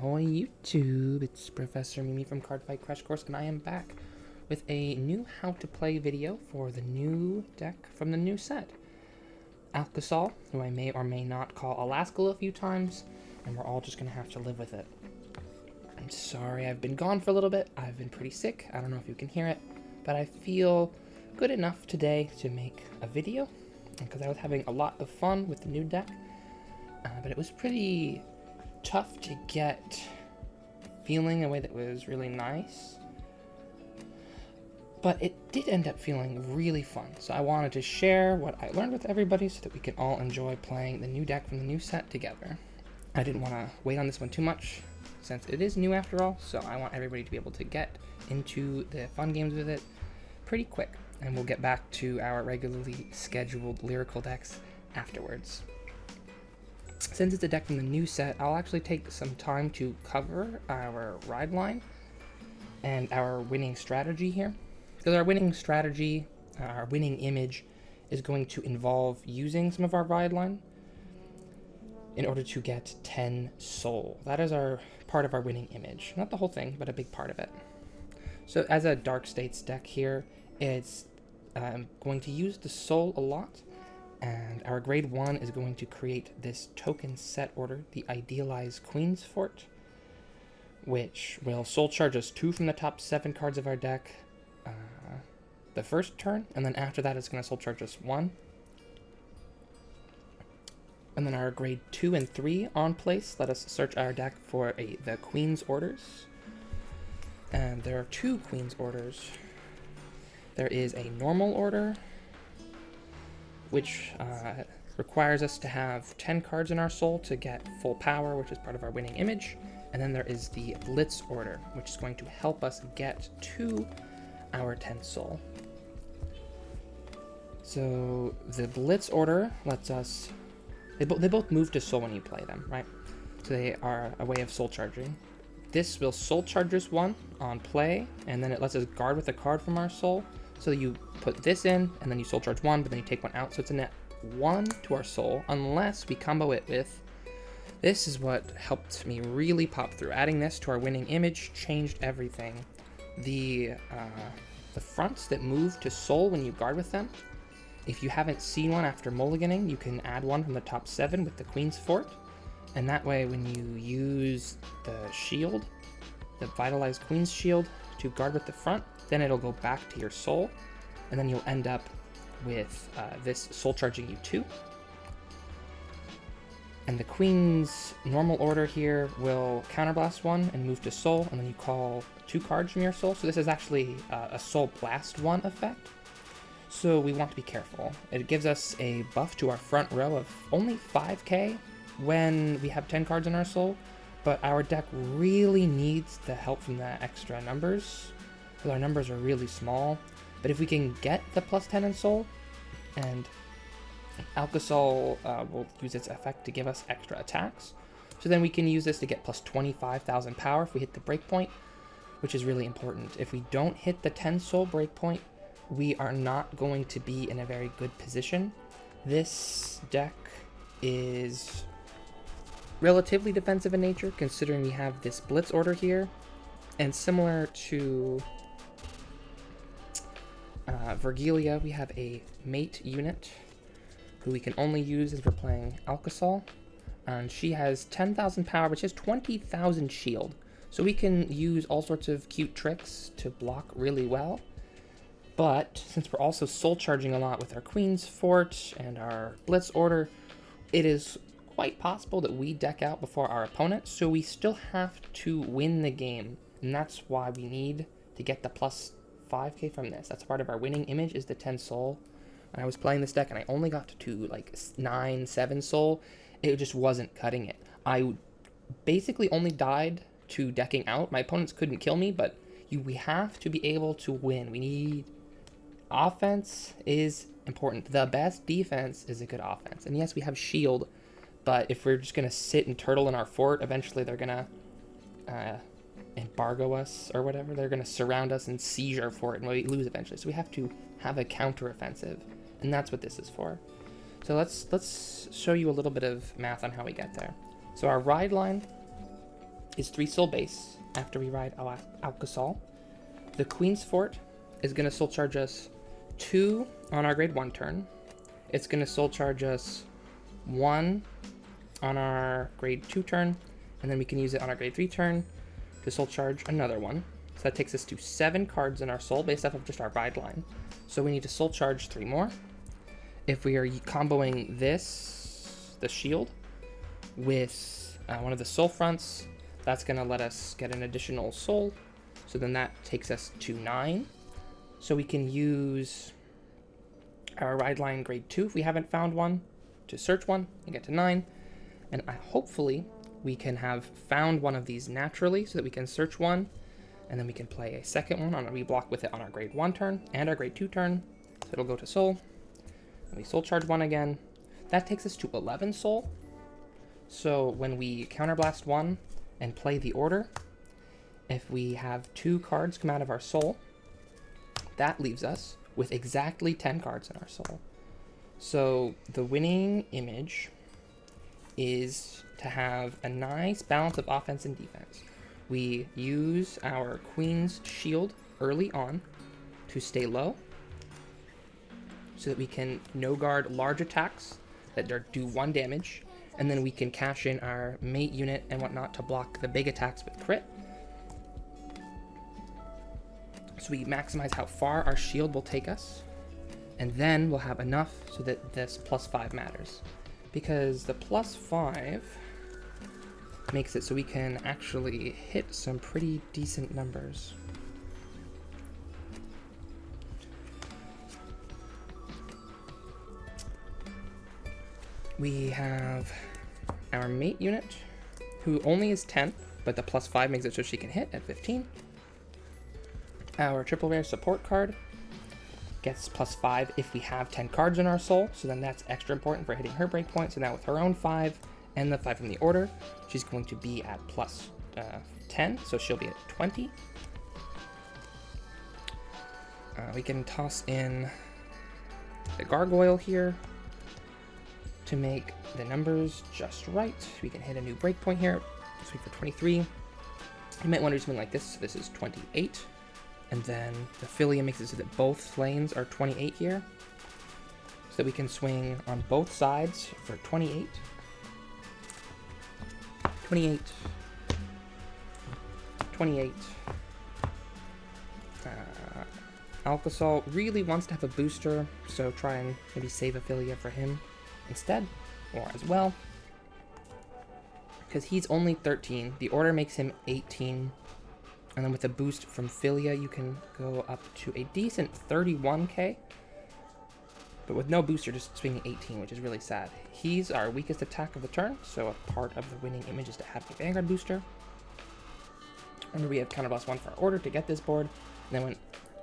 Ahoy YouTube, it's Professor Mimi from Card Fight Crash Course, and I am back with a new how to play video for the new deck from the new set. Alcasal, who I may or may not call Alcasal a few times, and we're all just going to have to live with it. I'm sorry I've been gone for a little bit, I've been pretty sick, I don't know if you can hear it, but I feel good enough today to make a video, because I was having a lot of fun with the new deck, but it was pretty tough to get feeling a way that was really nice, but it did end up feeling really fun. So I wanted to share what I learned with everybody so that we can all enjoy playing the new deck from the new set together. I didn't want to wait on this one too much since it is new after all, so I want everybody to be able to get into the fun games with it pretty quick, and we'll get back to our regularly scheduled lyrical decks afterwards. Since it's a deck from the new set, I'll actually take some time to cover our ride line and our winning strategy here. Because our winning strategy, our winning image, is going to involve using some of our ride line in order to get 10 soul. That is our part of our winning image. Not the whole thing, but a big part of it. So as a Dark States deck here, it's going to use the soul a lot. And our grade 1 is going to create this token set order, the Idealized Queen's Fort, which will soul charge us 2 from the top 7 cards of our deck the first turn, and then after that it's going to soul charge us 1. And then our grade 2 and 3 on place let us search our deck for the Queen's Orders. And there are 2 Queen's Orders. There is a normal order, which requires us to have 10 cards in our soul to get full power, which is part of our winning image. And then there is the Blitz order, which is going to help us get to our 10 soul. So the Blitz order lets us, they both move to soul when you play them, right? So they are a way of soul charging. This will soul charge us 1 on play, and then it lets us guard with a card from our soul. So you put this in, and then you soul charge 1, but then you take 1 out. So it's a net 1 to our soul, unless we combo it with... This is what helped me really pop through. Adding this to our winning image changed everything. The fronts that move to soul when you guard with them, if you haven't seen one after mulliganing, you can add one from the top 7 with the Queen's Fort. And that way, when you use the shield, the Vitalized Queen's Shield, to guard with the front, then it'll go back to your soul, and then you'll end up with this soul charging you 2. And the Queen's normal order here will counterblast 1 and move to soul, and then you call 2 cards from your soul. So this is actually a soul blast 1 effect. So we want to be careful. It gives us a buff to our front row of only 5k when we have 10 cards in our soul, but our deck really needs the help from the extra numbers, because our numbers are really small. But if we can get the plus 10 in soul, and Alcasal will use its effect to give us extra attacks, so then we can use this to get plus 25,000 power if we hit the breakpoint, which is really important. If we don't hit the 10 soul breakpoint, we are not going to be in a very good position. This deck is relatively defensive in nature, considering we have this Blitz order here, and similar to Vergilia, we have a mate unit who we can only use as we're playing Alcasal, and she has 10,000 power, but she has 20,000 shield, so we can use all sorts of cute tricks to block really well. But since we're also soul charging a lot with our Queen's Fort and our Blitz order, it is quite possible that we deck out before our opponent, so we still have to win the game, and that's why we need to get the plus 5k from this. That's part of our winning image, is the 10 soul. When I was playing this deck and I only got to like 9-7 soul, it just wasn't cutting it. I basically only died to decking out. My opponents couldn't kill me, but we have to be able to win. We need... Offense is important. The best defense is a good offense. And yes, we have shield, but if we're just going to sit and turtle in our fort, eventually they're going to embargo us or whatever. They're going to surround us and siege our fort, and we lose eventually. So we have to have a counter-offensive, and that's what this is for. So let's show you a little bit of math on how we get there. So our ride line is 3 soul base after we ride Alcasal. The Queen's Fort is going to soul charge us 2 on our grade 1 turn. It's going to soul charge us 1 on our grade 2 turn, and then we can use it on our grade 3 turn to soul charge another one. So that takes us to 7 cards in our soul based off of just our ride line. So we need to soul charge 3 more. If we are comboing this, the shield, with one of the soul fronts, that's going to let us get an additional soul. So then that takes us to 9. So we can use our ride line grade 2 if we haven't found one to search one and get to 9. And hopefully we can have found one of these naturally so that we can search one, and then we can play a second one on a reblock with it on our grade 1 turn and our grade 2 turn. So it'll go to soul. And we soul charge 1 again. That takes us to 11 soul. So when we counterblast 1 and play the order, if we have 2 cards come out of our soul, that leaves us with exactly 10 cards in our soul. So the winning image is to have a nice balance of offense and defense. We use our Queen's Shield early on to stay low so that we can no guard large attacks that do 1 damage, and then we can cash in our mate unit and whatnot to block the big attacks with crit. So we maximize how far our shield will take us, and then we'll have enough so that this +5 matters. Because the +5 makes it so we can actually hit some pretty decent numbers. We have our mate unit, who only is 10, but the +5 makes it so she can hit at 15. Our triple rare support card gets +5 if we have 10 cards in our soul, so then that's extra important for hitting her breakpoint. So now with her own 5 and the 5 from the order, she's going to be at +10, so she'll be at 20. We can toss in the gargoyle here to make the numbers just right. We can hit a new breakpoint here. This week for 23. You might want to do something like this. So this is 28. And then the Philia makes it so that both lanes are 28 here. So that we can swing on both sides for 28. 28. 28. Alcasal really wants to have a booster, so try and maybe save a Philia for him instead, or as well. Because he's only 13. The order makes him 18. And then with a boost from Philia, you can go up to a decent 31k. But with no booster, just swinging 18, which is really sad. He's our weakest attack of the turn, so a part of the winning image is to have a Vanguard booster. Remember, we have Counterblast 1 for our order to get this board. And then when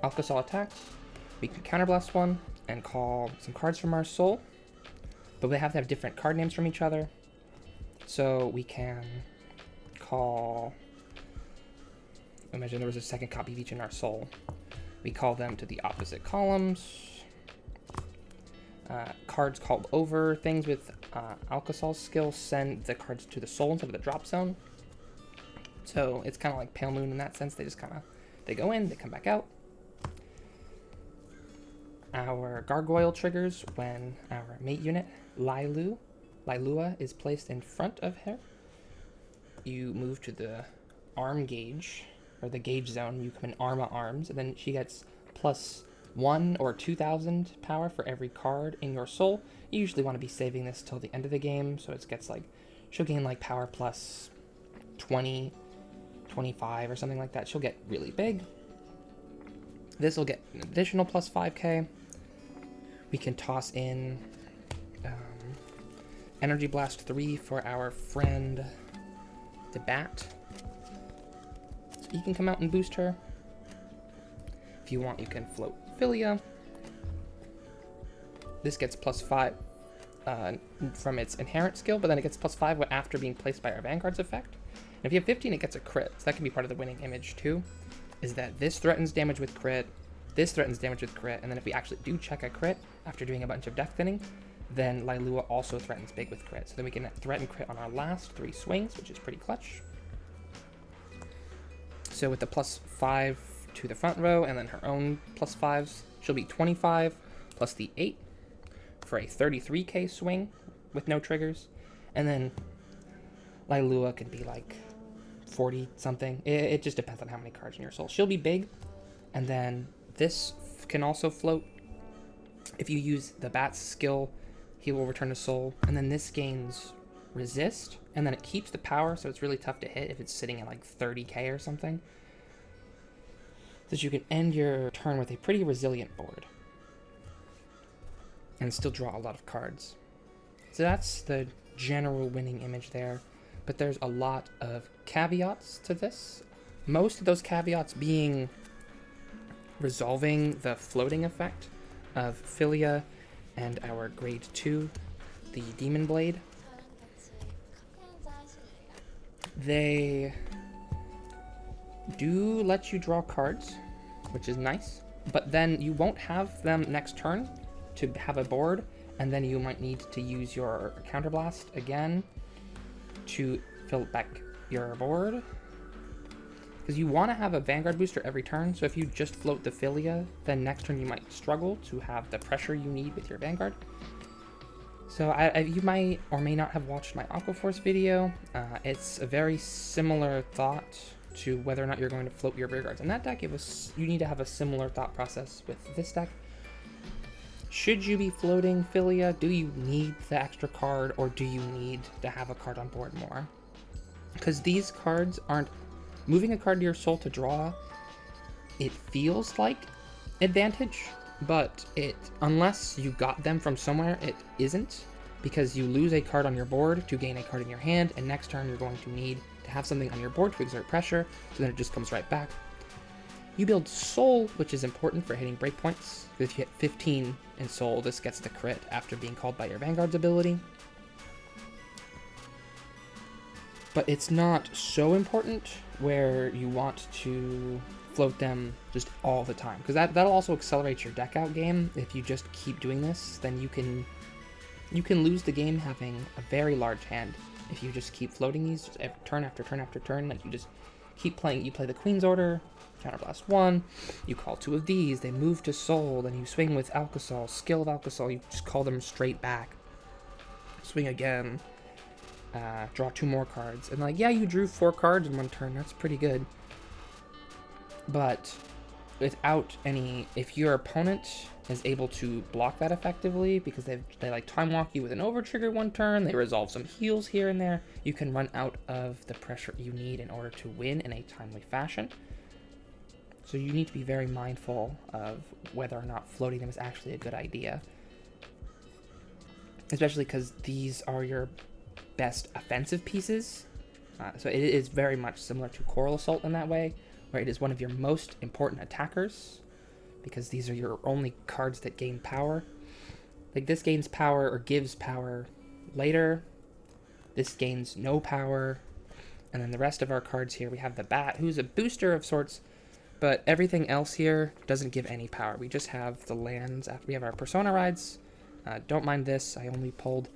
Alcasal attacks, we can Counterblast 1 and call some cards from our soul. But we have to have different card names from each other. So we can call... Imagine there was a second copy of each in our soul. We call them to the opposite columns. Cards called over. Things with Alcasal's skill send the cards to the soul instead of the drop zone. So it's kind of like Pale Moon in that sense. They just kind of, they go in, they come back out. Our gargoyle triggers when our mate unit, Lailua, is placed in front of her. You move to the arm gauge, or the gauge zone. You come in Arma Arms, and then she gets +1 or 2,000 power for every card in your soul. You usually want to be saving this till the end of the game, so it gets like, she'll gain like power +20, 25 or something like that. She'll get really big. This will get an additional +5k. We can toss in Energy Blast 3 for our friend the Bat. So he can come out and boost her. If you want, you can float Philia. This gets +5 from its inherent skill, but then it gets +5 after being placed by our Vanguard's effect. And if you have 15, it gets a crit. So that can be part of the winning image too, is that this threatens damage with crit, this threatens damage with crit, and then if we actually do check a crit after doing a bunch of deck thinning, then Lailua also threatens big with crit. So then we can threaten crit on our last 3 swings, which is pretty clutch. So with the +5 to the front row and then her own +5s, she'll be 25 plus the 8 for a 33k swing with no triggers. And then Lailua can be like 40 something. It just depends on how many cards in your soul. She'll be big. And then this can also float. If you use the bat's skill, he will return to soul. And then this gains resist, and then it keeps the power, so it's really tough to hit if it's sitting at like 30k or something. So you can end your turn with a pretty resilient board and still draw a lot of cards. So that's the general winning image there, but there's a lot of caveats to this. Most of those caveats being resolving the floating effect of Philia and our grade 2, the Demon Blade. They do let you draw cards, which is nice, but then you won't have them next turn to have a board, and then you might need to use your Counterblast again to fill back your board. Because you want to have a Vanguard booster every turn, so if you just float the Philia, then next turn you might struggle to have the pressure you need with your Vanguard. So you might or may not have watched my Aquaforce video. It's a very similar thought to whether or not you're going to float your rear guards. In that deck, you need to have a similar thought process with this deck. Should you be floating Philia? Do you need the extra card, or do you need to have a card on board more? Because these cards aren't... Moving a card to your soul to draw, it feels like advantage, but unless you got them from somewhere, it isn't, because you lose a card on your board to gain a card in your hand, and next turn you're going to need to have something on your board to exert pressure, so then it just comes right back. You build soul, which is important for hitting breakpoints, because if you hit 15 in soul, this gets the crit after being called by your Vanguard's ability. But it's not so important where you want to float them just all the time, because that'll also accelerate your deck out game. If you just keep doing this, then you can lose the game having a very large hand if you just keep floating these just turn after turn after turn. Like, you just keep playing. You play the Queen's Order, Counterblast 1, you call 2 of these, they move to soul, then you swing with Alcasal, skill of Alcasal, you just call them straight back, swing again, draw 2 more cards, and like, yeah, you drew 4 cards in one turn, that's pretty good. But without any, if your opponent is able to block that effectively, because they like time walk you with an over trigger one turn, they resolve some heals here and there, you can run out of the pressure you need in order to win in a timely fashion. So you need to be very mindful of whether or not floating them is actually a good idea, especially because these are your best offensive pieces. So it is very much similar to Coral Assault in that way, where it is one of your most important attackers, because these are your only cards that gain power. Like, this gains power or gives power later. This gains no power. And then the rest of our cards here, we have the Bat, who's a booster of sorts, but everything else here doesn't give any power. We just have the lands. After we have our Persona Rides. Don't mind this. I only pulled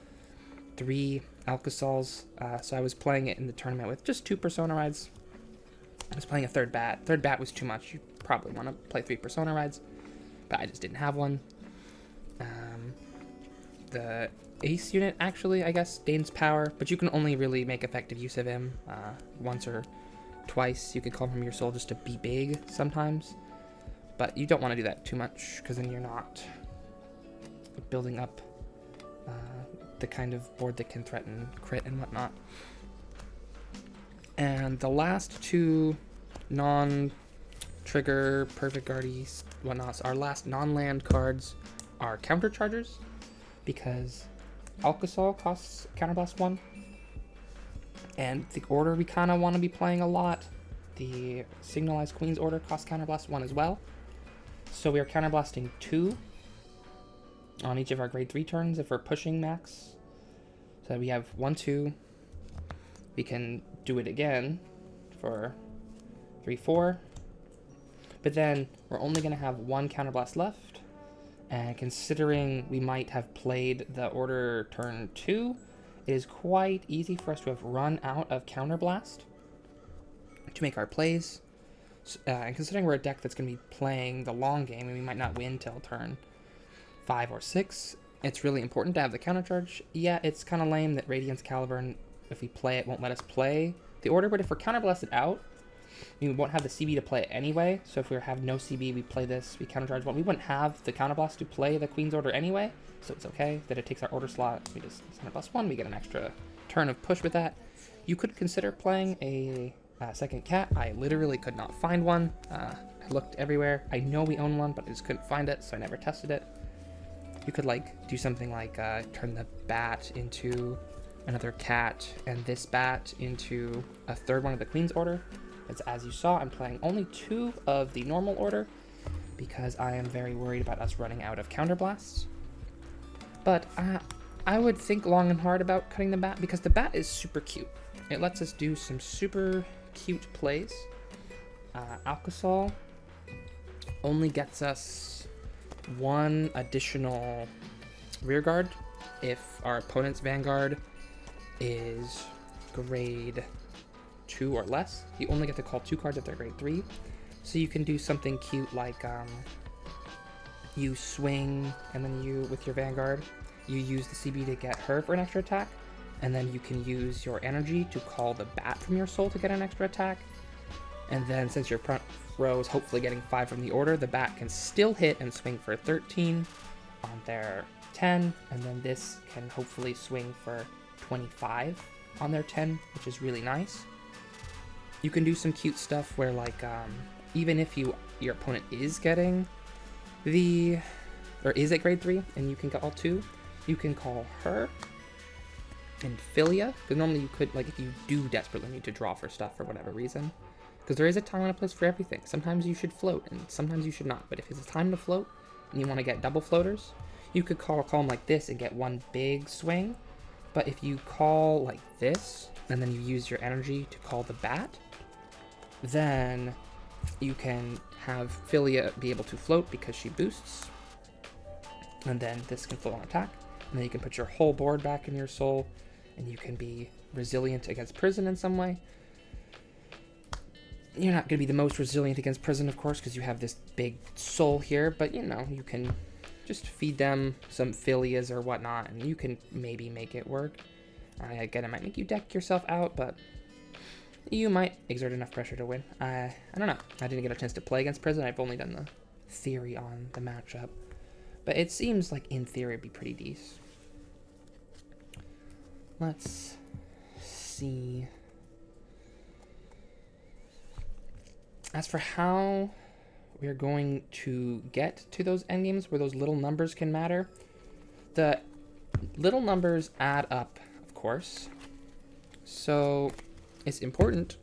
3 Alcasals, so I was playing it in the tournament with just 2 Persona Rides. I was playing a third Bat. Third Bat was too much. You probably want to play 3 Persona Rides, but I just didn't have one. The Ace unit, actually, I guess, gains power, but you can only really make effective use of him once or twice. You could call him your soul just to be big sometimes, but you don't want to do that too much, because then you're not building up the kind of board that can threaten crit and whatnot. And the last 2 non-trigger perfect guardies whatnots, our last non-land cards, are counterchargers, because Alcasal costs Counterblast 1, and the order we kind of want to be playing a lot, the Signalized Queen's Order, costs Counterblast 1 as well. So we are counterblasting 2 on each of our grade 3 turns if we're pushing max. So we have 1, 2. We can do it again for 3, 4. But then we're only going to have 1 counterblast left. And considering we might have played the order turn 2, it is quite easy for us to have run out of counterblast to make our plays. And considering we're a deck that's going to be playing the long game and we might not win till turn 5 or 6, it's really important to have the counter charge. Yeah, it's kind of lame that Radiance Caliburn, if we play it, won't let us play the order, but if we're counterblasted out, we won't have the CB to play it anyway. So if we have no CB, we play this, we countercharge one. We wouldn't have the counterblast to play the Queen's Order anyway, so it's okay that it takes our order slot. We just counterblast one, we get an extra turn of push with that. You could consider playing a second cat. I literally could not find one. I looked everywhere. I know we own one, but I just couldn't find it, so I never tested it. You could like do something like turn the bat into another cat and this bat into a third one of the Queen's Order. As you saw, I'm playing only 2 of the normal order because I am very worried about us running out of counterblasts. But I would think long and hard about cutting the bat because the bat is super cute. It lets us do some super cute plays. Alcasal only gets us 1 additional rearguard if our opponent's Vanguard is grade 2 or less. You only get to call 2 cards if they're grade 3. So you can do something cute like you swing and then you, with your Vanguard, you use the CB to get her for an extra attack. And then you can use your energy to call the bat from your soul to get an extra attack. And then since your front row is hopefully getting 5 from the order, the bat can still hit and swing for 13 on their 10. And then this can hopefully swing for 25 on their 10, which is really nice. You can do some cute stuff where like, even if your opponent is getting is at grade 3 and you can call 2, you can call her and Philia, because normally you could, like if you do desperately need to draw for stuff for whatever reason, because there is a time and a place for everything. Sometimes you should float and sometimes you should not, but if it's a time to float and you want to get double floaters, you could call them like this and get 1 big swing. But if you call like this and then you use your energy to call the bat, then you can have Philia be able to float because she boosts, and then this can float on attack, and then you can put your whole board back in your soul, and you can be resilient against prison in some way. You're not going to be the most resilient against prison, of course, because you have this big soul here, but you know, you can just feed them some Philias or whatnot, and you can maybe make it work. Again, it might make you deck yourself out, but you might exert enough pressure to win. I don't know. I didn't get a chance to play against prison. I've only done the theory on the matchup. But it seems like, in theory, it'd be pretty decent. Let's see. As for how we're going to get to those endgames where those little numbers can matter, the little numbers add up, of course. So it's important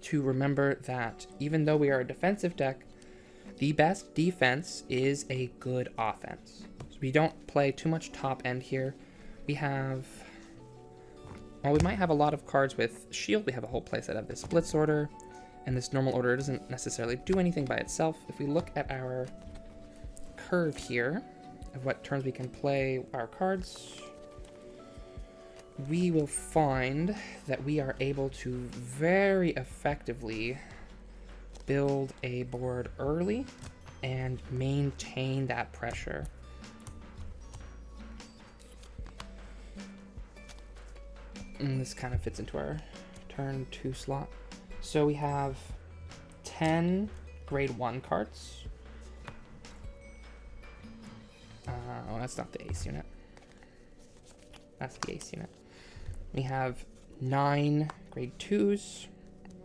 to remember that even though we are a defensive deck, the best defense is a good offense. So we don't play too much top end here. We have, well, we might have a lot of cards with shield. We have a whole playset of this Blitz order, and this normal order doesn't necessarily do anything by itself. If we look at our curve here of what turns we can play our cards, we will find that we are able to very effectively build a board early and maintain that pressure. And this kind of fits into our turn 2 slot. So we have 10 grade 1 cards. Oh, that's not the ace unit. That's the ace unit. We have 9 grade 2s.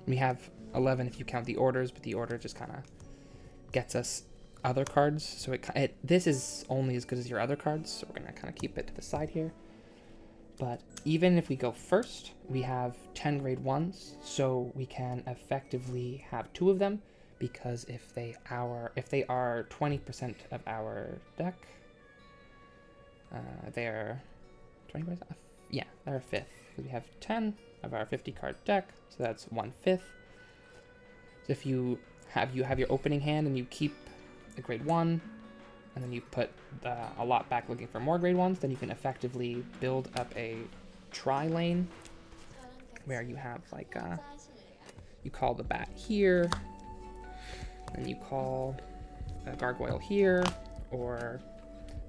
We have 11 if you count the orders, but the order just kind of gets us other cards. So this is only as good as your other cards, so we're going to kind of keep it to the side here. But even if we go first, we have 10 grade 1s, so we can effectively have 2 of them, because if they are 20% of our deck, they're 20%. Yeah, they're a fifth. We have 10 of our 50 card deck, so that's 1/5. So if you have your opening hand and you keep a grade 1, and then you put a lot back looking for more grade 1s, then you can effectively build up a tri-lane where you have like you call the bat here, then you call a gargoyle here, or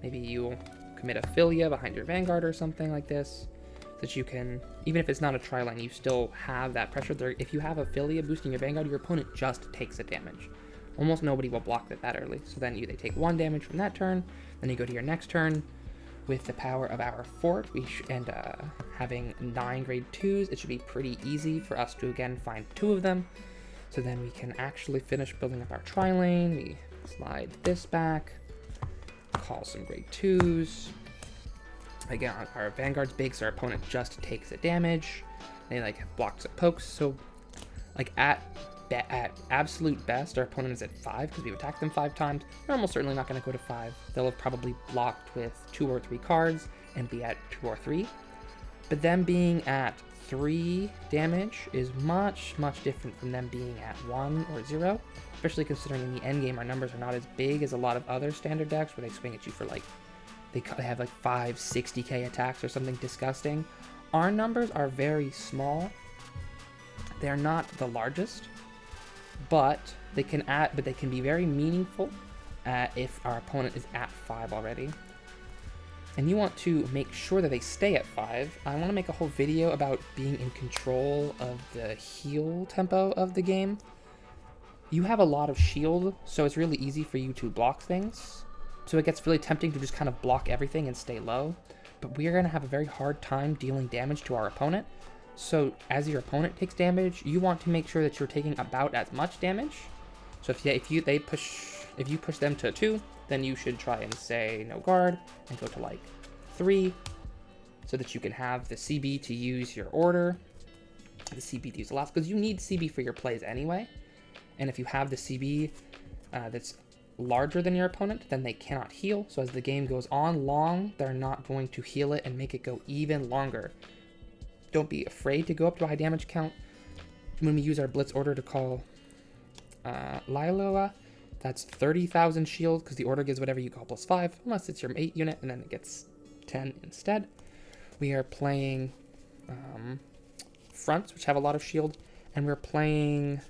maybe you commit a Philia behind your Vanguard or something like this, so that you can, even if it's not a tri-line, you still have that pressure there. If you have a Philia boosting your Vanguard, your opponent just takes a damage. Almost nobody will block that early, so then they take 1 damage from that turn, then you go to your next turn. With the power of our fort, and having 9 grade 2s, it should be pretty easy for us to again find 2 of them. So then we can actually finish building up our tri-lane. We slide this back, call some grade 2s. Again, our Vanguard's big, so our opponent just takes a damage. They like have blocks and pokes, so like at absolute best, our opponent is at 5 because we've attacked them 5 times. They're almost certainly not going to go to 5. They'll have probably blocked with 2 or 3 cards and be at 2 or 3. But them being at 3 damage is much, much different from them being at 1 or 0, especially considering in the endgame our numbers are not as big as a lot of other standard decks where they swing at you for like, they have like 560k attacks or something disgusting. Our numbers are very small. They're not the largest, but they can be very meaningful if our opponent is at 5 already. And you want to make sure that they stay at 5. I want to make a whole video about being in control of the heal tempo of the game. You have a lot of shield, so it's really easy for you to block things. So it gets really tempting to just kind of block everything and stay low. But we are going to have a very hard time dealing damage to our opponent. So as your opponent takes damage, you want to make sure that you're taking about as much damage. So if you push them to 2, then you should try and say no guard and go to like 3, so that you can have the CB to use your order, the CB to use the last, because you need CB for your plays anyway. And if you have the CB that's larger than your opponent, then they cannot heal. So as the game goes on long, they're not going to heal it and make it go even longer. Don't be afraid to go up to a high damage count. When we use our Blitz order to call Liloa, that's 30,000 shield, because the order gives whatever you call +5, unless it's your 8 unit, and then it gets 10 instead. We are playing fronts, which have a lot of shield, and we're playing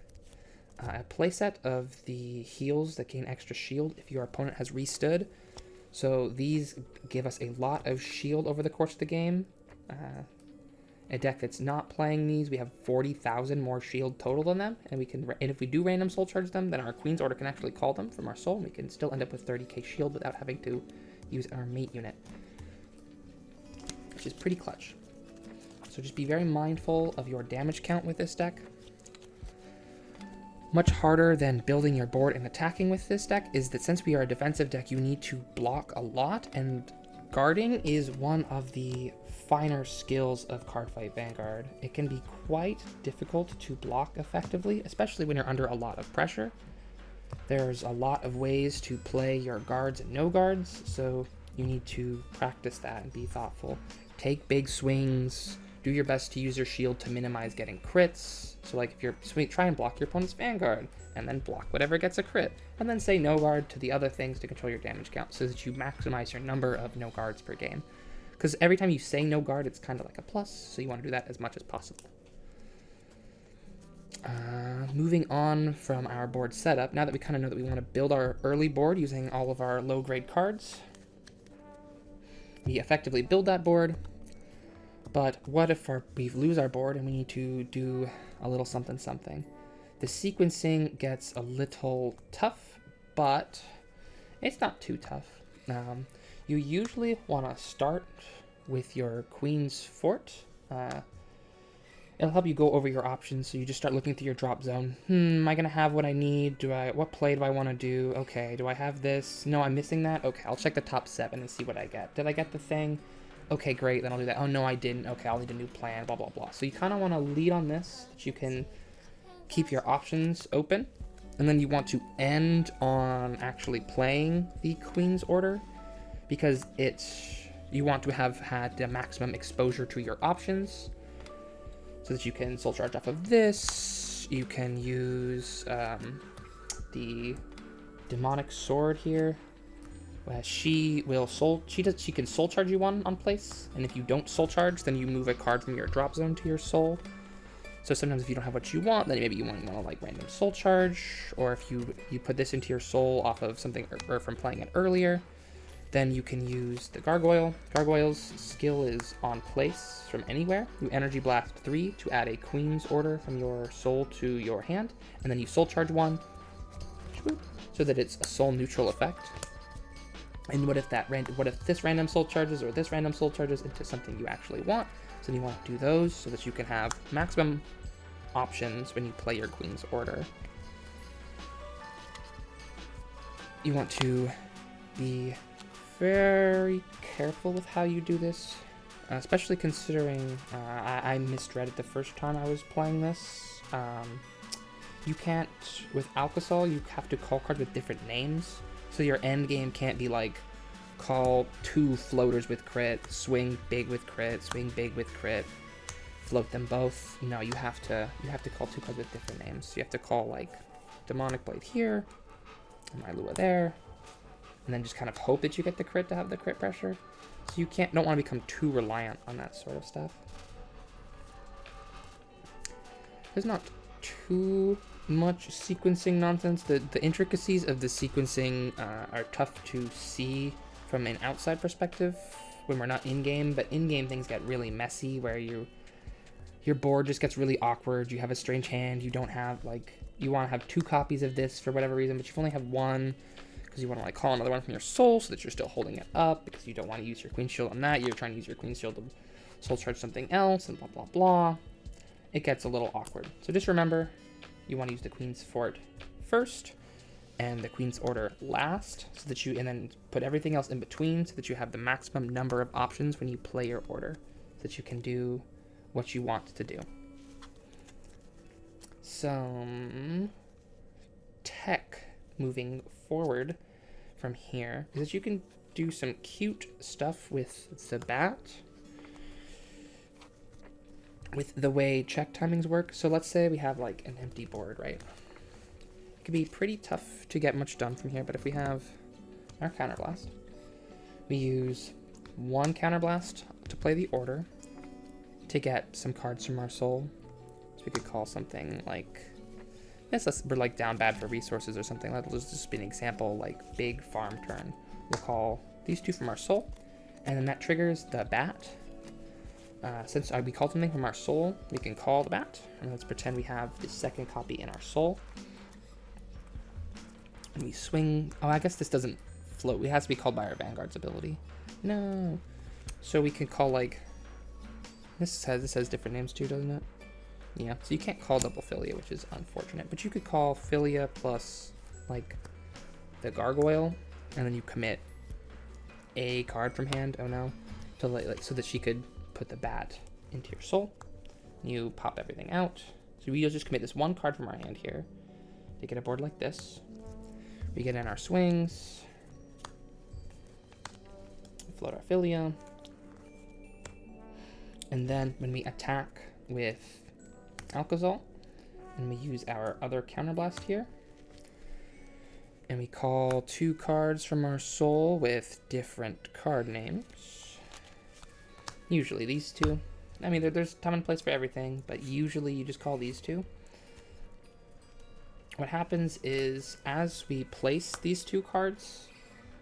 a playset of the heals that gain extra shield if your opponent has restood. So these give us a lot of shield over the course of the game. A deck that's not playing these, we have 40,000 more shield total than them, and if we do random soul charge them, then our Queen's Order can actually call them from our soul, and we can still end up with 30k shield without having to use our mate unit, which is pretty clutch. So just be very mindful of your damage count with this deck. Much harder than building your board and attacking with this deck is that since we are a defensive deck, you need to block a lot, and guarding is one of the finer skills of Cardfight Vanguard. It can be quite difficult to block effectively, especially when you're under a lot of pressure. There's a lot of ways to play your guards and no guards, so you need to practice that and be thoughtful. Take big swings, do your best to use your shield to minimize getting crits. So like if you're try and block your opponent's Vanguard, and then block whatever gets a crit, and then say no guard to the other things to control your damage count, so that you maximize your number of no guards per game. Because every time you say no guard, it's kind of like a plus, so you want to do that as much as possible. Moving on from our board setup, now that we kind of know that we want to build our early board using all of our low-grade cards, we effectively build that board. But what if we lose our board and we need to do a little something something? The sequencing gets a little tough, but it's not too tough. You usually want to start with your Queen's Fort. It'll help you go over your options, so you just start looking through your drop zone. Am I going to have what I need? What play do I want to do? Okay, do I have this? No, I'm missing that? Okay, I'll check the top 7 and see what I get. Did I get the thing? Okay, great, then I'll do that. Oh, no, I didn't. Okay, I'll need a new plan, blah, blah, blah. So you kind of want to lead on this, that you can keep your options open. And then you want to end on actually playing the Queen's Order, because you want to have had the maximum exposure to your options, so that you can soul charge off of this. You can use the demonic sword here. She can soul charge you one on place, and if you don't soul charge, then you move a card from your drop zone to your soul. So sometimes if you don't have what you want, then maybe you want to like random soul charge, or if you put this into your soul off of something or from playing it earlier, then you can use the gargoyle. Gargoyle's skill is on place from anywhere. You energy blast 3 to add a queen's order from your soul to your hand, and then you soul charge 1, so that it's a soul neutral effect. And what if this random soul charges or this random soul charges into something you actually want? So then you want to do those so that you can have maximum options when you play your queen's order. You want to be very careful with how you do this, especially considering I misread it the first time I was playing this. You can't, with Alcasal, you have to call cards with different names. So your end game can't be like, call 2 floaters with crit, swing big with crit, swing big with crit, float them both. No, you have to call 2 cards with different names. So you have to call like Demonic Blade here, and my Lua there, and then just kind of hope that you get the crit to have the crit pressure. So you don't want to become too reliant on that sort of stuff. There's not too much sequencing nonsense. The intricacies of the sequencing are tough to see from an outside perspective when we're not in-game, but in-game things get really messy where your board just gets really awkward. You have a strange hand, you don't have, like, you want to have 2 copies of this for whatever reason, but you only have 1 because you want to like call another one from your soul so that you're still holding it up because you don't want to use your Queen Shield on that. You're trying to use your Queen Shield to soul charge something else and blah, blah, blah. It gets a little awkward. So just remember, you want to use the Queen's Fort first and the Queen's Order last, so that and then put everything else in between so that you have the maximum number of options when you play your order, so that you can do what you want to do. Some tech moving forward from here is that you can do some cute stuff with the bat, with the way check timings work. So let's say we have like an empty board, right? It could be pretty tough to get much done from here, but if we have our counterblast, we use 1 counterblast to play the order to get some cards from our soul. So we could call something like, we're like down bad for resources or something. That'll just be an example, like big farm turn. We'll call these 2 from our soul, and then that triggers the bat. Since we called something from our soul, we can call the bat, and let's pretend we have the 2nd copy in our soul. And we swing. Oh, I guess this doesn't float. It has to be called by our Vanguard's ability. No. So we can call like, this has different names too, doesn't it? Yeah, so you can't call double Philia, which is unfortunate, but you could call Philia plus like the Gargoyle, and then you commit a card from hand. Oh no. So like so that she could put the bat into your soul. You pop everything out. So we'll just commit this 1 card from our hand here to get a board like this. We get in our swings, float our Philia, and then when we attack with Alcasal, and we use our other counterblast here, and we call 2 cards from our soul with different card names. Usually these 2. I mean, there's time and place for everything, but usually you just call these 2. What happens is, as we place these 2 cards,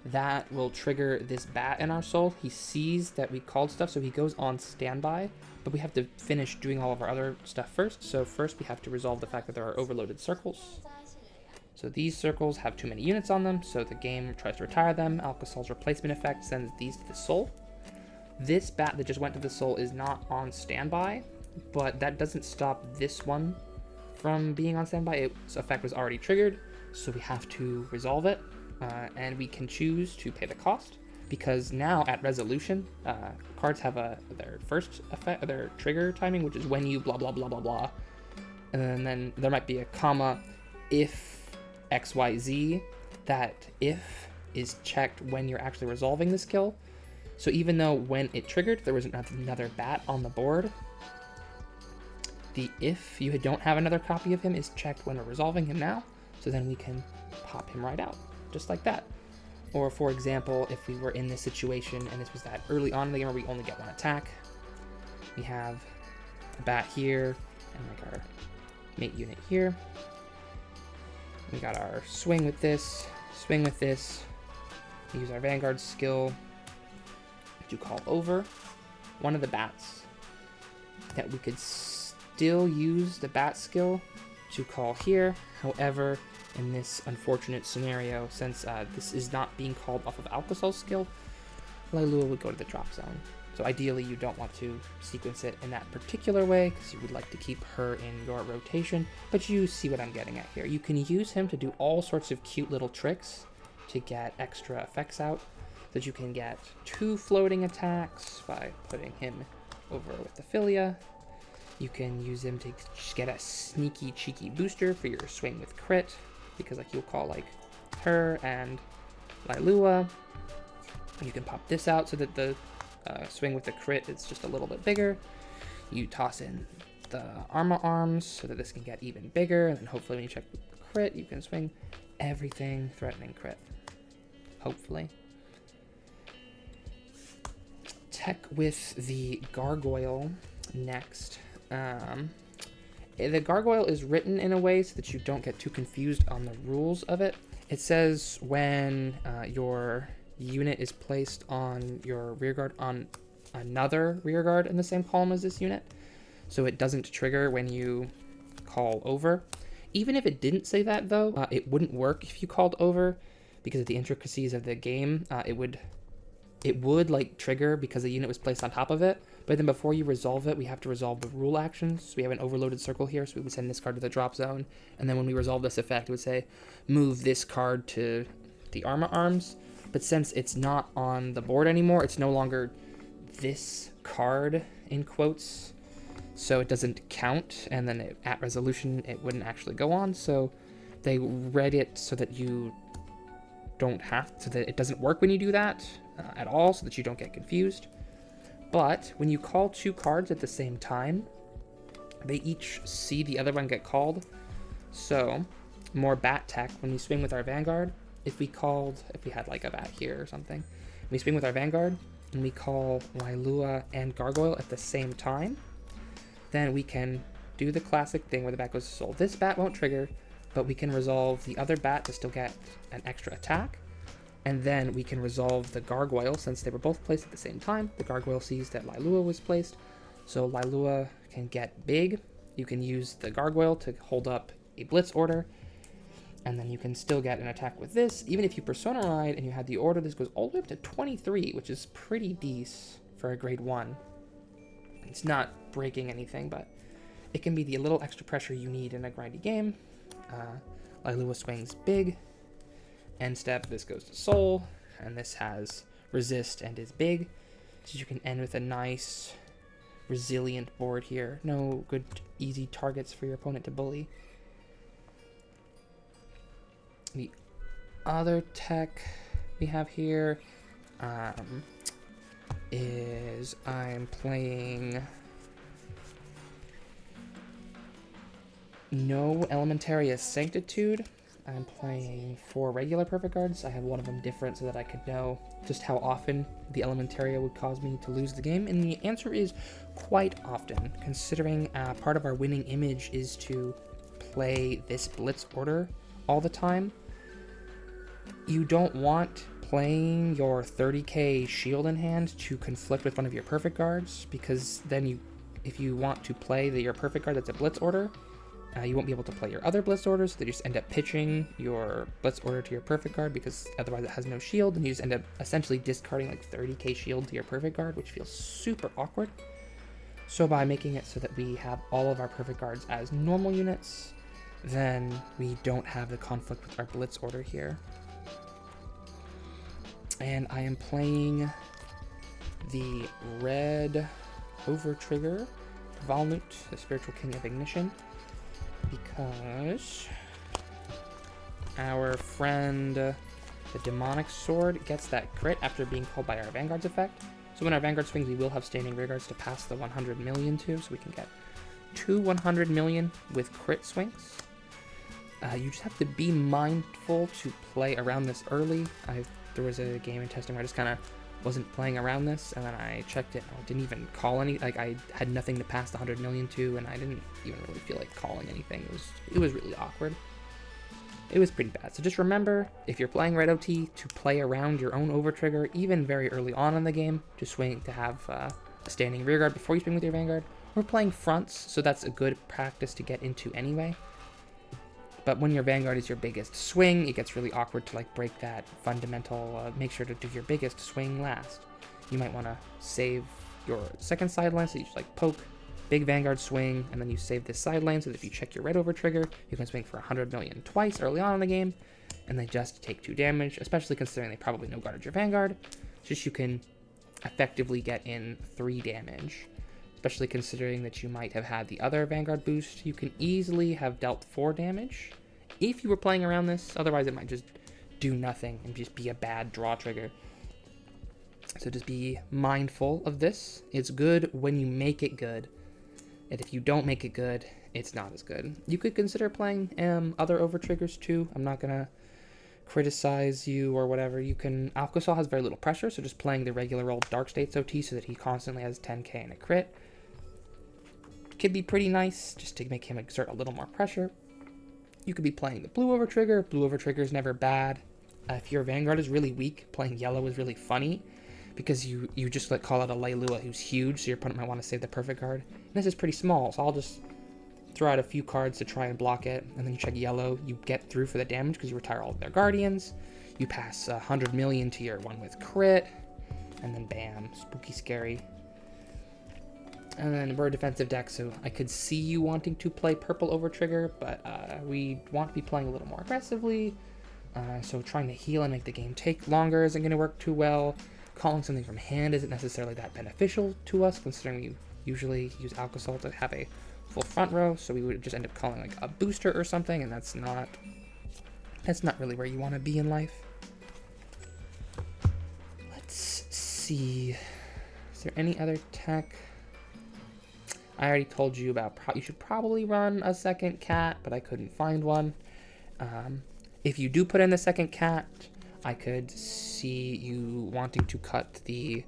that will trigger this bat in our soul. He sees that we called stuff, so he goes on standby, but we have to finish doing all of our other stuff first. So first we have to resolve the fact that there are overloaded circles. So these circles have too many units on them, so the game tries to retire them. Alcasal's replacement effect sends these to the soul. This bat that just went to the soul is not on standby, but that doesn't stop this one from being on standby. Its effect was already triggered, so we have to resolve it, and we can choose to pay the cost, because now at resolution, cards have their first effect, their trigger timing, which is when you blah blah blah blah blah, and then there might be a comma if XYZ. That if is checked when you're actually resolving this kill. So even though when it triggered there was another bat on the board, the if you don't have another copy of him is checked when we're resolving him now, so then we can pop him right out, just like that. Or for example, if we were in this situation and this was that early on in the game where we only get 1 attack, we have a bat here, and like our mate unit here. We got our swing with this, swing with this. Use our Vanguard skill to call over one of the bats that we could still use the bat skill to call here. However, in this unfortunate scenario, since this is not being called off of Alcasal's skill, Lailua would go to the drop zone. So ideally you don't want to sequence it in that particular way because you would like to keep her in your rotation, but you see what I'm getting at here. You can use him to do all sorts of cute little tricks to get extra effects out, that you can get 2 floating attacks by putting him over with Ophelia. You can use him to just get a sneaky cheeky booster for your swing with crit, because like you'll call like her and Lailua. You can pop this out so that the swing with the crit is just a little bit bigger. You toss in the Arma arms so that this can get even bigger, and then hopefully when you check the crit, you can swing everything threatening crit. Hopefully. Tech with the Gargoyle next. The Gargoyle is written in a way so that you don't get too confused on the rules of it. It says when your unit is placed on your rearguard on another rearguard in the same column as this unit, so it doesn't trigger when you call over. Even if it didn't say that though, it wouldn't work if you called over because of the intricacies of the game. It would like trigger because the unit was placed on top of it, but then before you resolve it, we have to resolve the rule actions. So we have an overloaded circle here, so we would send this card to the drop zone, and then when we resolve this effect, it would say move this card to the Arma arms. But since it's not on the board anymore, it's no longer this card in quotes, so it doesn't count, and then at resolution it wouldn't actually go on. So they read it so that you don't have, so that it doesn't work when you do that at all, so that you don't get confused. But when you call 2 cards at the same time, they each see the other one get called. So more bat tech, when we swing with our Vanguard, if we had like a bat here or something, we swing with our Vanguard and we call Lailua and Gargoyle at the same time, then we can do the classic thing where the bat goes to soul. This bat won't trigger, but we can resolve the other bat to still get an extra attack. And then we can resolve the Gargoyle since they were both placed at the same time. The Gargoyle sees that Lailua was placed, so Lailua can get big. You can use the Gargoyle to hold up a Blitz order, and then you can still get an attack with this. Even if you Persona Ride and you had the order, this goes all the way up to 23, which is pretty decent for a grade 1. It's not breaking anything, but it can be the little extra pressure you need in a grindy game. Lailua swings big. End step, this goes to soul, and this has resist and is big, so you can end with a nice resilient board here. No good easy targets for your opponent to bully. The other tech we have here is I'm playing no Elementaria Sanctitude. I'm playing 4 regular perfect guards. I have one of them different so that I could know just how often the Elementaria would cause me to lose the game. And the answer is quite often, considering part of our winning image is to play this Blitz order all the time. You don't want playing your 30k shield in hand to conflict with one of your perfect guards, because then if you want to play your perfect guard that's a Blitz order, you won't be able to play your other Blitz orders, so they just end up pitching your Blitz order to your perfect guard because otherwise it has no shield, and you just end up essentially discarding like 30k shield to your perfect guard, which feels super awkward. So by making it so that we have all of our perfect guards as normal units, then we don't have the conflict with our Blitz order here. And I am playing the red Overtrigger Valnut, the Spiritual King of Ignition, because our friend, the Demonic Sword, gets that crit after being called by our Vanguard's effect. So when our Vanguard swings, we will have standing rearguards to pass the 100 million to, so we can get 2 100 million with crit swings. You just have to be mindful to play around this early. There was a game in testing where I just kind of wasn't playing around this, and then I checked it, and I didn't even call any, like, I had nothing to pass the 100 million to, and I didn't even really feel like calling anything. It was really awkward. It was pretty bad. So just remember, if you're playing Red OT, to play around your own overtrigger, even very early on in the game, just swing to have a standing rearguard before you swing with your Vanguard. We're playing fronts, so that's a good practice to get into anyway. But when your Vanguard is your biggest swing, it gets really awkward to like break that fundamental, make sure to do your biggest swing last. You might want to save your second side lane, so you just like poke, big Vanguard swing, and then you save this side lane so that if you check your red over trigger, you can swing for 100 million twice early on in the game, and they just take 2 damage, especially considering they probably no-guarded your Vanguard. Just you can effectively get in 3 damage. Especially considering that you might have had the other Vanguard boost, you can easily have dealt 4 damage if you were playing around this. Otherwise, it might just do nothing and just be a bad draw trigger. So just be mindful of this. It's good when you make it good, and if you don't make it good, it's not as good. You could consider playing other over triggers too. I'm not gonna criticize you or whatever. You can. Alcasal has very little pressure, so just playing the regular old Dark States OT so that he constantly has 10k and a crit could be pretty nice, just to make him exert a little more pressure. You could be playing the blue over trigger. Blue over trigger is never bad. If your Vanguard is really weak, playing yellow is really funny, because you just like call out a Leilua who's huge, so your opponent might want to save the perfect card. And this is pretty small, so I'll just throw out a few cards to try and block it, and then you check yellow, you get through for the damage because you retire all of their Guardians, you pass 100 million to your one with crit, and then bam, spooky scary. And then we're a defensive deck, so I could see you wanting to play purple over trigger, but we want to be playing a little more aggressively, so trying to heal and make the game take longer isn't going to work too well. Calling something from hand isn't necessarily that beneficial to us, considering we usually use Alcasal to have a full front row, so we would just end up calling like a booster or something, and that's not really where you want to be in life. Let's see, is there any other tech? I already told you about you should probably run a second cat, but I couldn't find one. If you do put in the second cat, I could see you wanting to cut the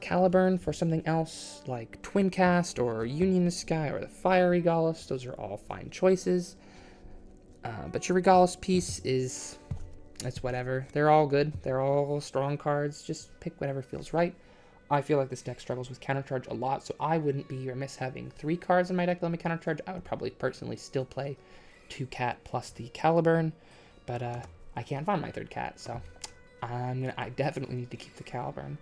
Caliburn for something else, like Twin Cast or Union the Sky or the Fire Regalis. Those are all fine choices. But your Regalis piece it's whatever. They're all good. They're all strong cards. Just pick whatever feels right. I feel like this deck struggles with countercharge a lot, so I wouldn't be remiss having 3 cards in my deck that let me countercharge. I would probably personally still play 2 cat plus the Caliburn, but I can't find my 3rd cat, so I definitely need to keep the Caliburn.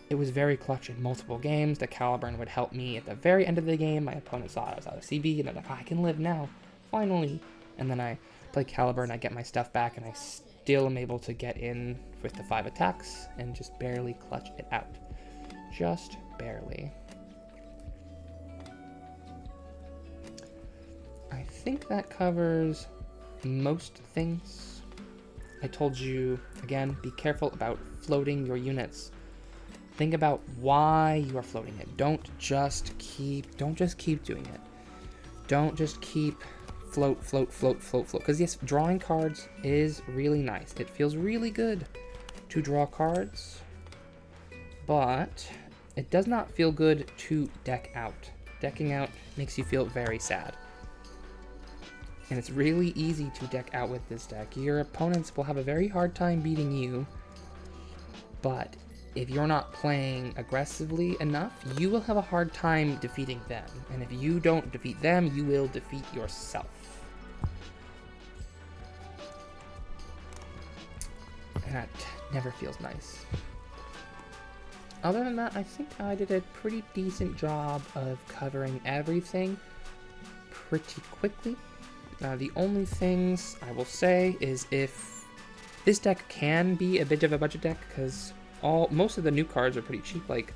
It was very clutch in multiple games. The Caliburn would help me at the very end of the game. My opponent saw I was out of CB, and I'm like, I can live now, finally. And then I play Caliburn, I get my stuff back, and I still am able to get in with the 5 attacks and just barely clutch it out. Just barely. I think that covers most things. I told you, again, be careful about floating your units. Think about why you are floating it. Don't just keep doing it. Don't just keep float. Because yes, drawing cards is really nice. It feels really good to draw cards, but it does not feel good to deck out. Decking out makes you feel very sad. And it's really easy to deck out with this deck. Your opponents will have a very hard time beating you, but if you're not playing aggressively enough, you will have a hard time defeating them. And if you don't defeat them, you will defeat yourself. And that never feels nice. Other than that, I think I did a pretty decent job of covering everything pretty quickly. The only things I will say is if this deck can be a bit of a budget deck, because most of the new cards are pretty cheap. Like,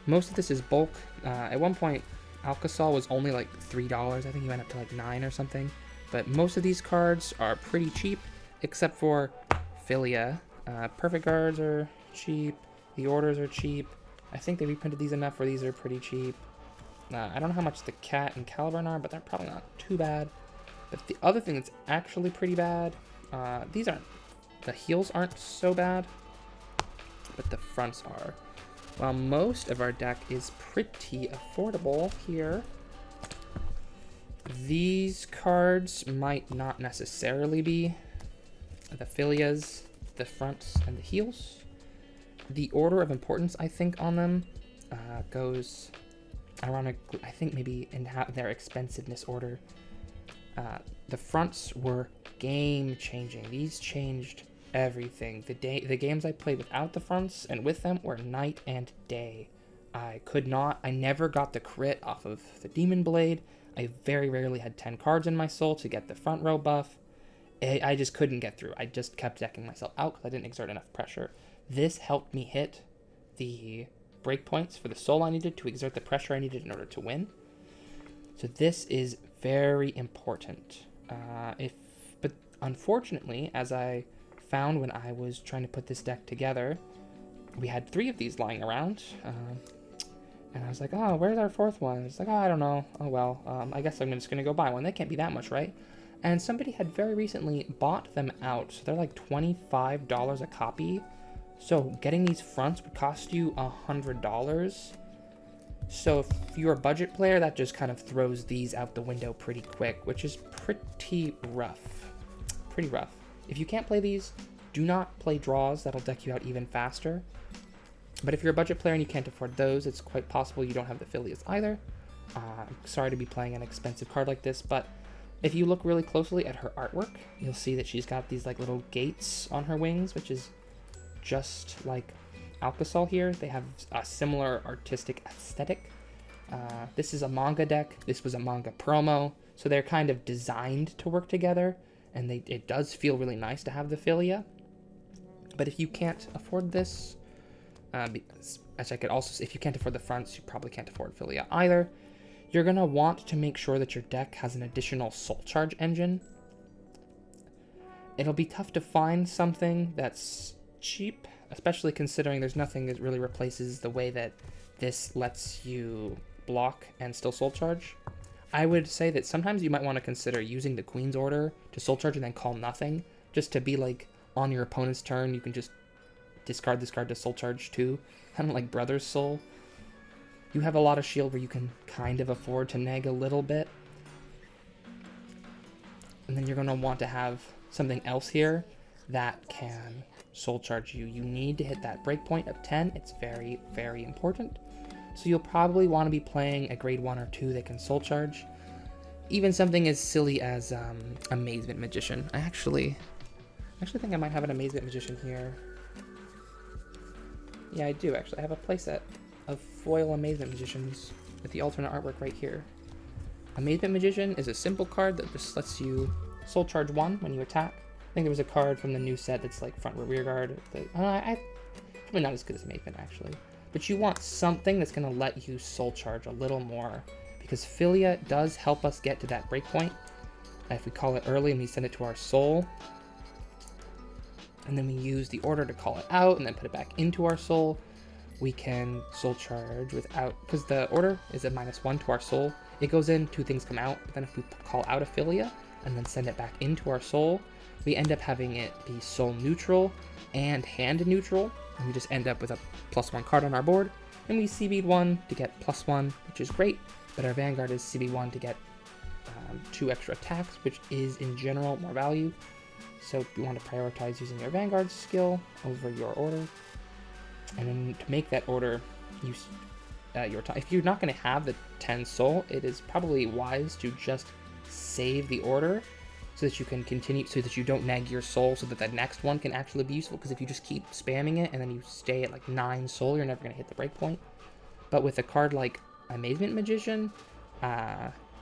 most of this is bulk. At one point, Alcasal was only like $3. I think he went up to like $9 or something. But most of these cards are pretty cheap, except for Philia. Perfect Guards are cheap. The Orders are cheap. I think they reprinted these enough where these are pretty cheap. I don't know how much the Cat and Caliburn are, but they're probably not too bad. But the other thing that's actually pretty bad, the heals aren't so bad. but the fronts are. While most of our deck is pretty affordable here, these cards might not necessarily be. The Philias, the fronts, and the heels. The order of importance, I think, on them goes around, I think maybe in their expensiveness order. The fronts were game-changing. These changed everything. The games I played without the fronts and with them were night and day. I never got the crit off of the Demon Blade. I very rarely had 10 cards in my soul to get the front row buff. I just couldn't get through. I just kept decking myself out because I didn't exert enough pressure. This helped me hit the breakpoints for the soul I needed to exert the pressure I needed in order to win. So this is very important. But unfortunately, as I found when I was trying to put this deck together, we had 3 of these lying around. And I was like, oh, where's our 4th one? It's like, oh, I don't know. Oh, well, I guess I'm just going to go buy one. They can't be that much, right? And somebody had very recently bought them out. So they're like $25 a copy. So getting these fronts would cost you $100. So if you're a budget player, that just kind of throws these out the window pretty quick, which is pretty rough. Pretty rough. If you can't play these, do not play draws. That'll deck you out even faster. But if you're a budget player and you can't afford those, it's quite possible you don't have the Philias either. Sorry to be playing an expensive card like this, but if you look really closely at her artwork, you'll see that she's got these like little gates on her wings, which is just like Alcasal here. They have a similar artistic aesthetic. This is a manga deck. This was a manga promo. So they're kind of designed to work together, and it does feel really nice to have the Philia. But if you can't afford this, as I could also, if you can't afford the fronts, you probably can't afford Philia either. You're going to want to make sure that your deck has an additional soul charge engine. It'll be tough to find something that's cheap, especially considering there's nothing that really replaces the way that this lets you block and still soul charge. I would say that sometimes you might want to consider using the Queen's Order to soul charge and then call nothing, just to be like on your opponent's turn, you can just discard this card to soul charge too, kind of like Brother's Soul. You have a lot of shield where you can kind of afford to neg a little bit. And then you're going to want to have something else here that can soul charge you. You need to hit that breakpoint of 10. It's very, very important. So you'll probably want to be playing a grade 1 or 2 that can soul charge. Even something as silly as Amazement Magician. I actually think I might have an Amazement Magician here. Yeah, I do actually. I have a playset of foil Amazement Magicians with the alternate artwork right here. Amazement Magician is a simple card that just lets you soul charge 1 when you attack. I think there was a card from the new set that's like front rear guard. Probably not as good as Amazement actually. But you want something that's going to let you soul charge a little more, because Philia does help us get to that breakpoint. If we call it early and we send it to our soul, and then we use the order to call it out and then put it back into our soul, we can soul charge without, because the order is a -1 to our soul. It goes in, 2 things come out, but then if we call out a Philia and then send it back into our soul, we end up having it be soul neutral and hand neutral, and we just end up with a +1 card on our board, and we CB'd 1 to get +1, which is great, but our Vanguard is CB1 to get 2 extra attacks, which is in general more value. So you want to prioritize using your Vanguard skill over your order. And then to make that order, use your time. If you're not going to have the 10 soul, it is probably wise to just save the order so that you can continue, so that you don't neg your soul, so that the next one can actually be useful. Because if you just keep spamming it and then you stay at like 9 soul, you're never going to hit the breakpoint. But with a card like Amazement Magician,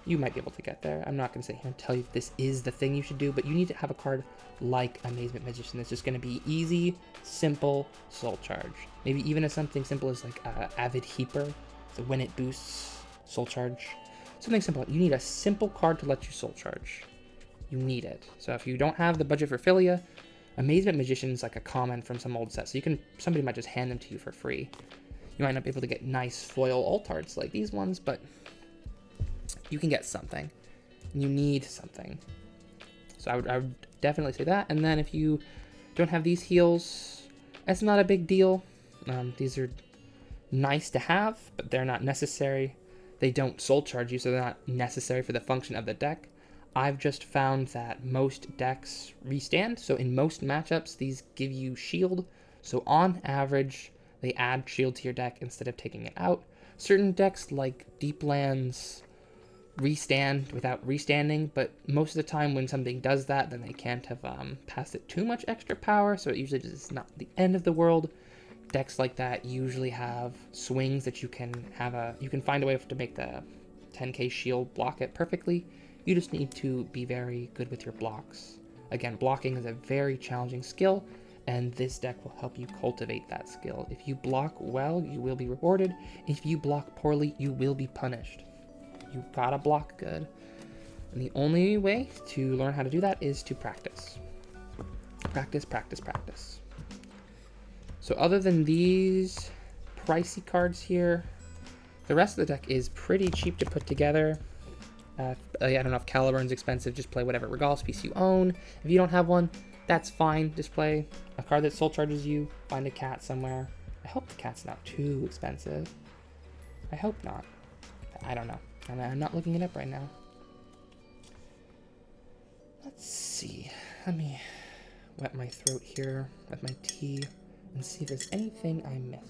you might be able to get there. I'm not going to sit here and tell you this is the thing you should do, but you need to have a card like Amazement Magician that's just going to be easy, simple soul charge. Maybe even as something simple as like Avid Heaper, so when it boosts soul charge. Something simple. You need a simple card to let you soul charge. You need it. So if you don't have the budget for Philia, Amazement Magician is like a common from some old sets. So somebody might just hand them to you for free. You might not be able to get nice foil altards like these ones, but you can get something. You need something. So I would definitely say that. And then if you don't have these heals, that's not a big deal. These are nice to have, but they're not necessary. They don't soul charge you, so they're not necessary for the function of the deck. I've just found that most decks restand, so in most matchups, these give you shield. So on average, they add shield to your deck instead of taking it out. Certain decks like Deep Lands restand without restanding, but most of the time when something does that, then they can't have passed it too much extra power, so it usually is not the end of the world. Decks like that usually have swings that you can find a way to make the 10k shield block it perfectly. You just need to be very good with your blocks. Again, blocking is a very challenging skill, and this deck will help you cultivate that skill. If you block well, you will be rewarded. If you block poorly, you will be punished. You gotta block good. And the only way to learn how to do that is to practice. Practice, practice, practice. So other than these pricey cards here, the rest of the deck is pretty cheap to put together. I don't know if Caliburn's expensive, just play whatever Regalis piece you own. If you don't have one, that's fine. Just play a card that soul charges you, find a cat somewhere. I hope the cat's not too expensive. I hope not. I don't know. I'm not looking it up right now. Let's see. Let me wet my throat here with my tea and see if there's anything I missed.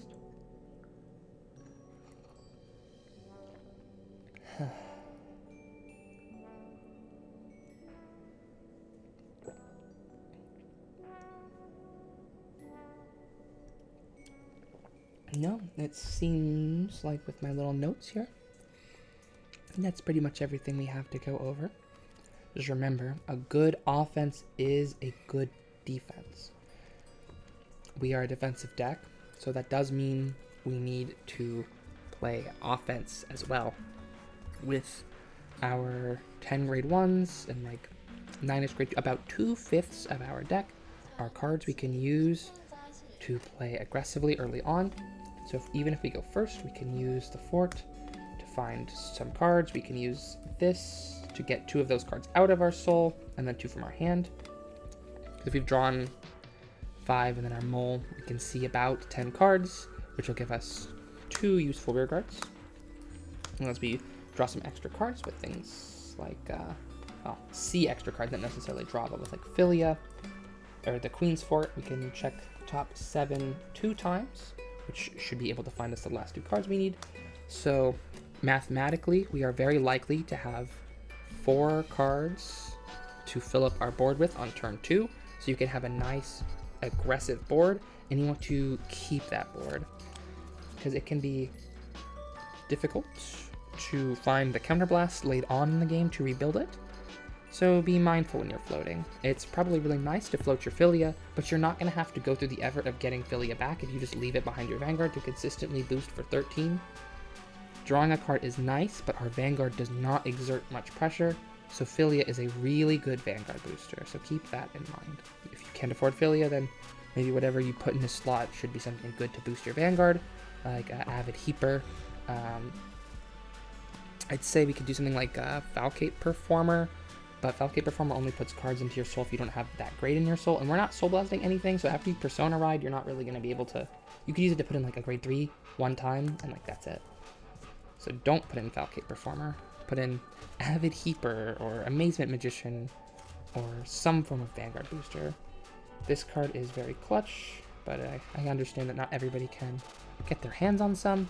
No, it seems like with my little notes here, that's pretty much everything we have to go over. Just remember, a good offense is a good defense. We are a defensive deck, so that does mean we need to play offense as well. With our 10 grade 1s and like 9ish grade 2, about 2/5 of our deck are cards we can use to play aggressively early on. So even if we go first, we can use the fort to find some cards. We can use this to get 2 of those cards out of our soul, and then 2 from our hand. If we've drawn 5 and then our mole, we can see about 10 cards, which will give us 2 useful rear guards. Unless we draw some extra cards with things like, see extra cards, not necessarily draw, but with like Philia, or the Queen's Fort, we can check top 7 2 times, which should be able to find us the last 2 cards we need. So mathematically, we are very likely to have 4 cards to fill up our board with on turn 2. So you can have a nice aggressive board, and you want to keep that board because it can be difficult to find the counterblast late on in the game to rebuild it. So be mindful when you're floating. It's probably really nice to float your Philia, but you're not going to have to go through the effort of getting Philia back if you just leave it behind your Vanguard to consistently boost for 13. Drawing a card is nice, but our Vanguard does not exert much pressure, so Philia is a really good Vanguard booster, so keep that in mind. If you can't afford Philia, then maybe whatever you put in this slot should be something good to boost your Vanguard, like Avid Heaper. I'd say we could do something like Falcate Performer, but Falcate Performer only puts cards into your soul if you don't have that grade in your soul, and we're not soul blasting anything, so after you Persona Ride, you're not really going to be able to... You could use it to put in like a grade 3 one time, and like that's it. So don't put in Falcate Performer. Put in Avid Heaper or Amazement Magician or some form of Vanguard booster. This card is very clutch, but I understand that not everybody can get their hands on some.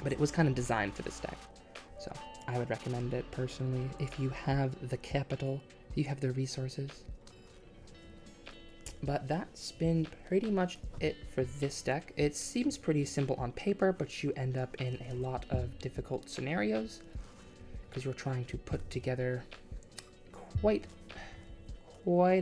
But it was kind of designed for this deck. So I would recommend it personally if you have the capital, if you have the resources. But that's been pretty much it for this deck. It seems pretty simple on paper, but you end up in a lot of difficult scenarios because you're trying to put together quite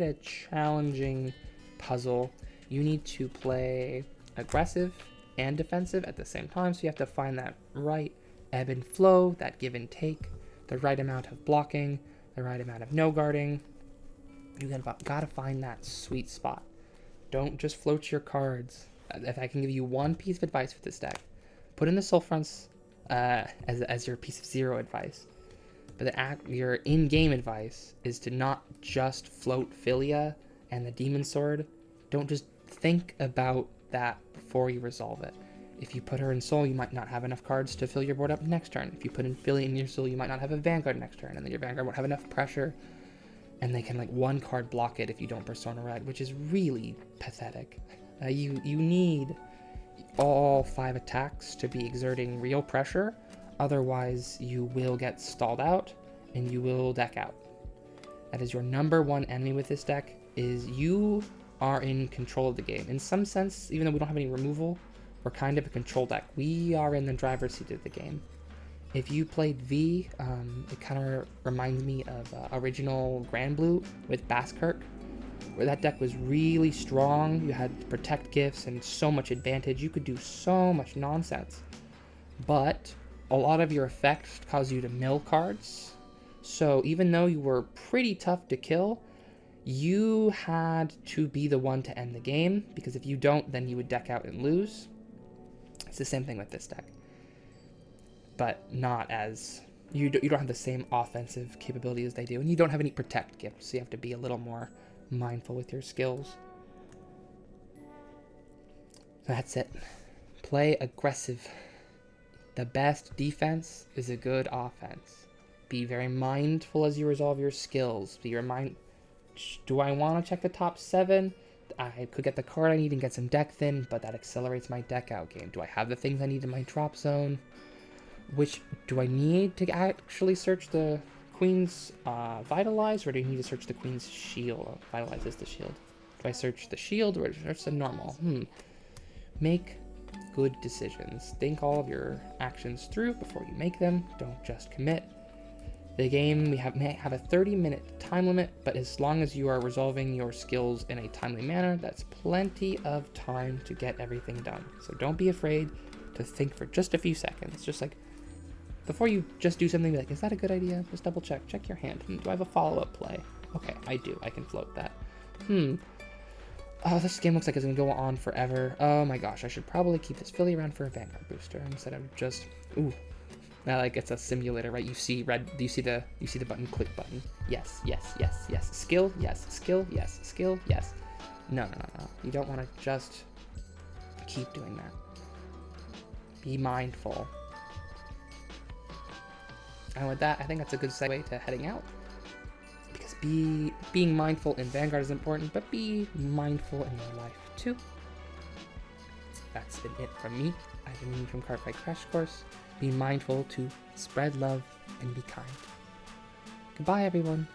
a challenging puzzle. You need to play aggressive and defensive at the same time, so you have to find that right ebb and flow, that give and take, the right amount of blocking, the right amount of no guarding. You gotta find that sweet spot. Don't just float your cards. If I can give you one piece of advice for this deck, put in the Soul Fronts as your piece of 0 advice. But your in-game advice is to not just float Philia and the Demon Sword. Don't just think about that before you resolve it. If you put her in Soul, you might not have enough cards to fill your board up next turn. If you put Philly in your Soul, you might not have a Vanguard next turn, and then your Vanguard won't have enough pressure, and they can like one card block it if you don't Persona Red, which is really pathetic. You need all 5 attacks to be exerting real pressure, otherwise you will get stalled out and you will deck out. That is your number one enemy with this deck, is you are in control of the game. In some sense, even though we don't have any removal, we're kind of a control deck. We are in the driver's seat of the game. If you played V, it kind of reminds me of original Grand Blue with Baskirk, where that deck was really strong. You had protect gifts and so much advantage. You could do so much nonsense. But a lot of your effects cause you to mill cards. So even though you were pretty tough to kill, you had to be the one to end the game, because if you don't, then you would deck out and lose. It's the same thing with this deck, but not as... You don't have the same offensive capability as they do, and you don't have any protect gifts, so you have to be a little more mindful with your skills. That's it. Play aggressive. The best defense is a good offense. Be very mindful as you resolve your skills. Do I want to check the top 7? I could get the card I need and get some deck thin, but that accelerates my deck out game. Do I have the things I need in my drop zone? Which, do I need to actually search the Queen's Vitalize, or do I need to search the Queen's Shield? Vitalize is the shield. Do I search the shield, or search the normal? Make good decisions. Think all of your actions through before you make them. Don't just commit. The game, may have a 30-minute time limit, but as long as you are resolving your skills in a timely manner, that's plenty of time to get everything done. So don't be afraid to think for just a few seconds. Just like, before you just do something, be like, is that a good idea? Just double check. Check your hand. Do I have a follow-up play? Okay, I do. I can float that. Oh, this game looks like it's going to go on forever. Oh my gosh, I should probably keep this Philly around for a Vanguard booster instead of just... Ooh. Now, like, it's a simulator, right? You see red. Do you see the button? Click button. Yes, yes, yes, yes. Skill, yes. Skill, yes. Skill, yes. No. You don't want to just keep doing that. Be mindful. And with that, I think that's a good segue to heading out. Because being mindful in Vanguard is important, but be mindful in your life too. That's been it from me. I've been Mimi from Cardfight Crash Course. Be mindful to spread love and be kind. Goodbye, everyone.